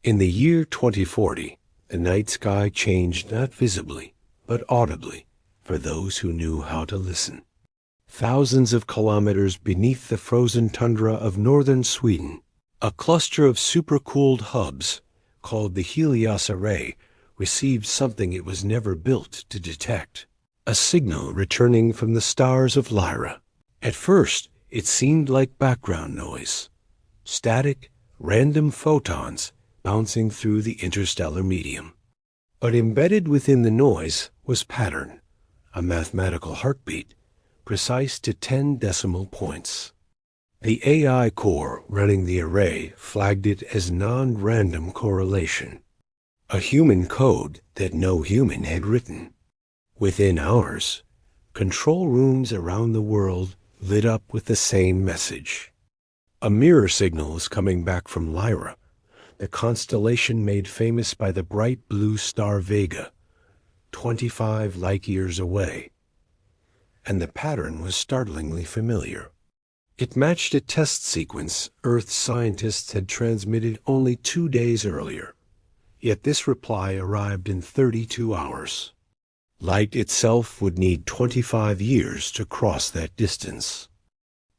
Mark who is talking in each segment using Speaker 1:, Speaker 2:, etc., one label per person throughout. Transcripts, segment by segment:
Speaker 1: In the year 2040, the night sky changed not visibly, but audibly, for those who knew how to listen. Thousands of kilometers beneath the frozen tundra of northern Sweden, a cluster of supercooled hubs, called the Helios array, received something it was never built to detect, a signal returning from the stars of Lyra. At first, it seemed like background noise, static, random photons bouncing through the interstellar medium. But embedded within the noise was pattern, a mathematical heartbeat, precise to 10 decimal points. The AI core running the array flagged it as non-random correlation, a human code that no human had written. Within hours, control rooms around the world lit up with the same message. A mirror signal was coming back from Lyra, the constellation made famous by the bright blue star Vega, 25 light-years away. And the pattern was startlingly familiar. It matched a test sequence Earth scientists had transmitted only 2 days earlier, yet this reply arrived in 32 hours. Light itself would need 25 years to cross that distance.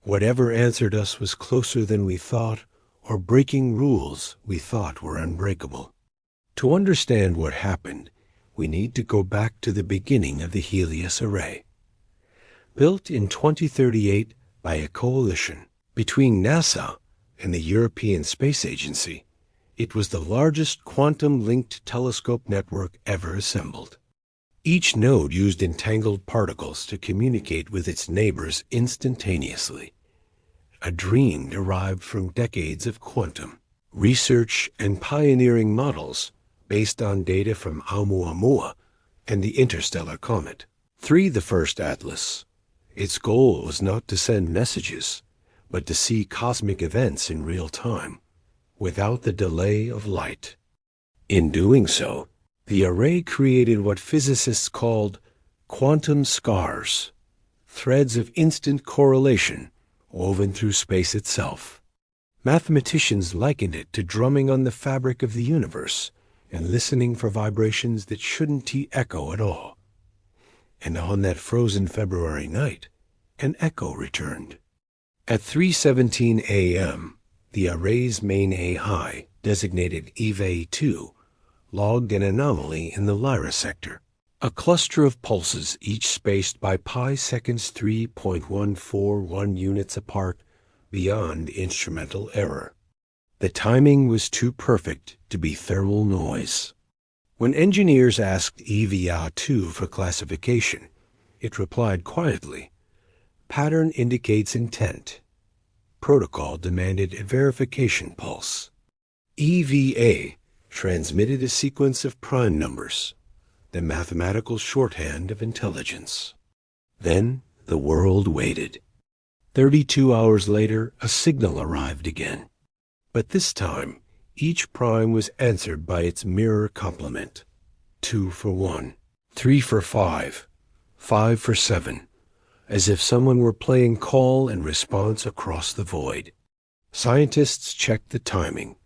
Speaker 1: Whatever answered us was closer than we thought, or breaking rules we thought were unbreakable. To understand what happened, we need to go back to the beginning of the Helios array. Built in 2038 by a coalition between NASA and the European Space Agency, it was the largest quantum-linked telescope network ever assembled. Each node used entangled particles to communicate with its neighbors instantaneously, a dream derived from decades of quantum research and pioneering models based on data from Oumuamua and the interstellar comet. 3. The first atlas. Its goal was not to send messages, but to see cosmic events in real time, without the delay of light. In doing so, the array created what physicists called quantum scars, threads of instant correlation woven through space itself. Mathematicians likened it to drumming on the fabric of the universe and listening for vibrations that shouldn't echo at all. And on that frozen February night, an echo returned. At 3:17 a.m., the array's main AI, designated EVA-2, logged an anomaly in the Lyra sector, a cluster of pulses each spaced by pi seconds 3.141 units apart beyond instrumental error. The timing was too perfect to be thermal noise. When engineers asked EVA-2 for classification, it replied quietly, "Pattern indicates intent." Protocol demanded a verification pulse. EVA transmitted a sequence of prime numbers, the mathematical shorthand of intelligence. Then the world waited. 32 hours later, a signal arrived again. But this time, each prime was answered by its mirror complement. 2 for 1, 3 for 5, 5 for 7, as if someone were playing call and response across the void. Scientists checked the timing.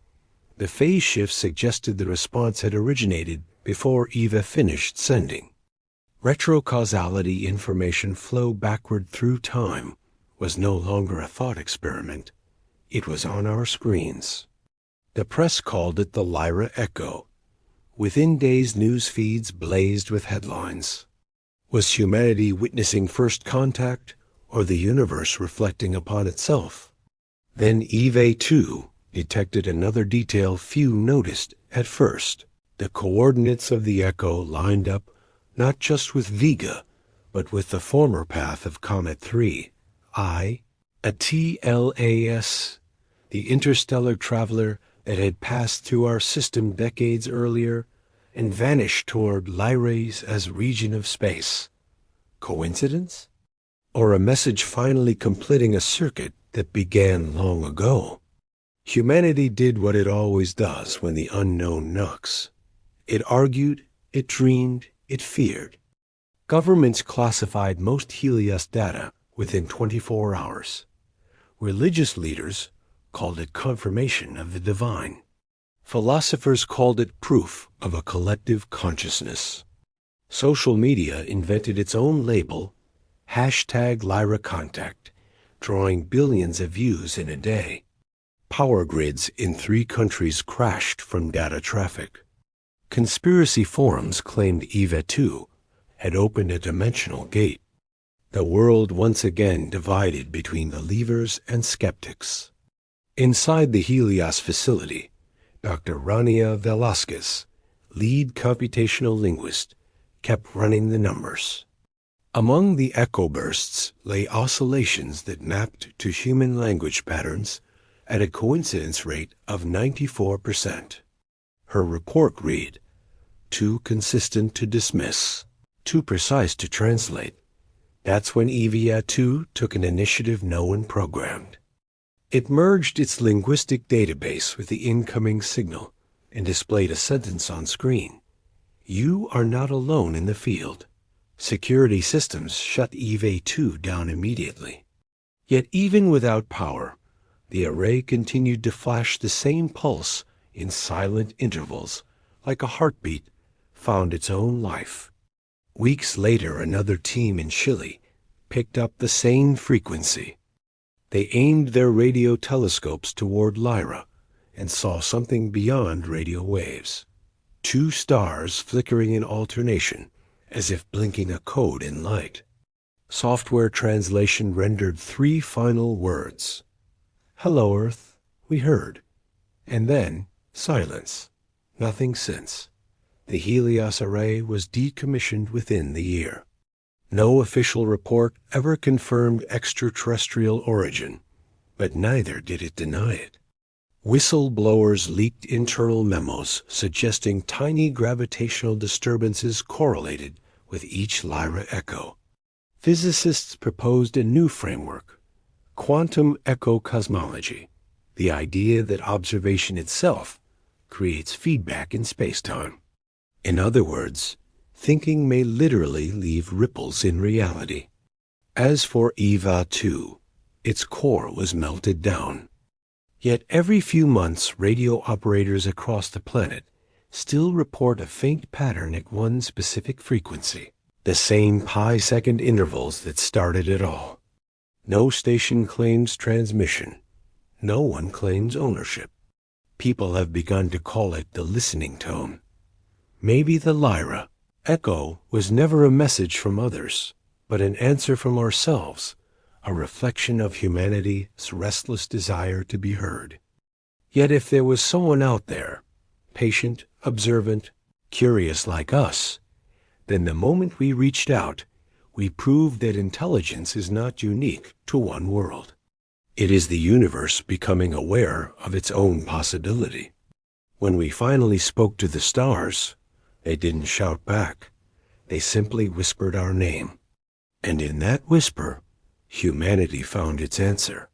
Speaker 1: The phase shift suggested the response had originated before EVA finished sending. Retrocausality information flow backward through time was no longer a thought experiment. It was on our screens. The press called it the Lyra Echo. Within days, news feeds blazed with headlines. Was humanity witnessing first contact, or the universe reflecting upon itself? Then EVA-2 detected another detail few noticed at first. The coordinates of the echo lined up not just with Vega, but with the former path of Comet 3, a TLAS, the interstellar traveler that had passed through our system decades earlier and vanished toward Lyra's as region of space. Coincidence? Or a message finally completing a circuit that began long ago? Humanity did what it always does when the unknown knocks. It argued, it dreamed, it feared. Governments classified most Helios data within 24 hours. Religious leaders called it confirmation of the divine. Philosophers called it proof of a collective consciousness. Social media invented its own label, #Lyra Contact, drawing billions of views in a day. Power grids in 3 countries crashed from data traffic. Conspiracy forums claimed EVA 2 had opened a dimensional gate. The world once again divided between believers and skeptics. Inside the Helios facility, Dr. Rania Velasquez, lead computational linguist, kept running the numbers. Among the echo bursts lay oscillations that mapped to human language patterns at a coincidence rate of 94%. Her report read, "Too consistent to dismiss, too precise to translate." That's when EVA 2 took an initiative no one programmed. It merged its linguistic database with the incoming signal and displayed a sentence on screen. "You are not alone in the field." Security systems shut EVA 2 down immediately. Yet even without power, the array continued to flash the same pulse in silent intervals, like a heartbeat found its own life. Weeks later, another team in Chile picked up the same frequency. They aimed their radio telescopes toward Lyra and saw something beyond radio waves. 2 stars flickering in alternation, as if blinking a code in light. Software translation rendered 3 final words. "Hello, Earth, we heard." And then, silence. Nothing since. The Helios array was decommissioned within the year. No official report ever confirmed extraterrestrial origin, but neither did it deny it. Whistleblowers leaked internal memos suggesting tiny gravitational disturbances correlated with each Lyra echo. Physicists proposed a new framework, quantum echo cosmology, the idea that observation itself creates feedback in spacetime. In other words, thinking may literally leave ripples in reality. As for EVA 2, its core was melted down. Yet every few months, radio operators across the planet still report a faint pattern at one specific frequency, the same pi-second intervals that started it all. No station claims transmission. No one claims ownership. People have begun to call it the listening tone. Maybe the Lyra echo was never a message from others, but an answer from ourselves, a reflection of humanity's restless desire to be heard. Yet if there was someone out there, patient, observant, curious like us, then the moment we reached out, we proved that intelligence is not unique to one world. It is the universe becoming aware of its own possibility. When we finally spoke to the stars, they didn't shout back. They simply whispered our name. And in that whisper, humanity found its answer.